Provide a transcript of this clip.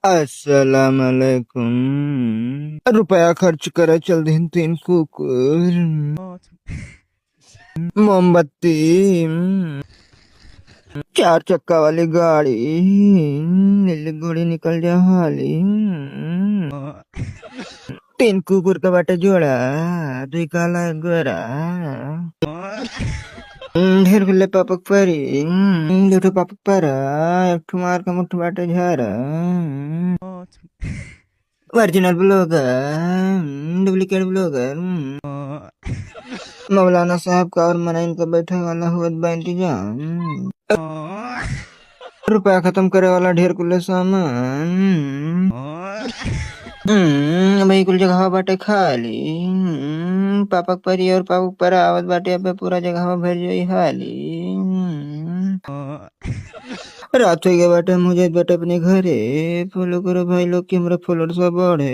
अस्सलाम वालेकुम। रुपया खर्च करे चल दिन तीन कुकुर, मोमबत्ती, चार चक्का वाली गाड़ी, नीली घोड़ी निकल जा हाली। तीन कुकुर का बाटे जोड़ा, दुई काला एक गोरा। ढेर गुल्ले पापक परी, दुठो पापक परा, एक ठो मार का मुठो बाटे झारा। Original blogger, duplicate blogger. मौलाना साहब का और मनाइन का बैठे वाला हुआ इंतजाम। रुपया खत्म करे वाला ढेर कुल्ले सामान। भाई कुल जगह बाटे खाली। पापक परी और पापक पर आवत बाटे अब पूरा जगह भर जाई हाली। रात हो गया बाटे मुझे बाटे अपने घरे फॉलो करो भाई लोग कि हमारा फॉलोअर्स बढ़े।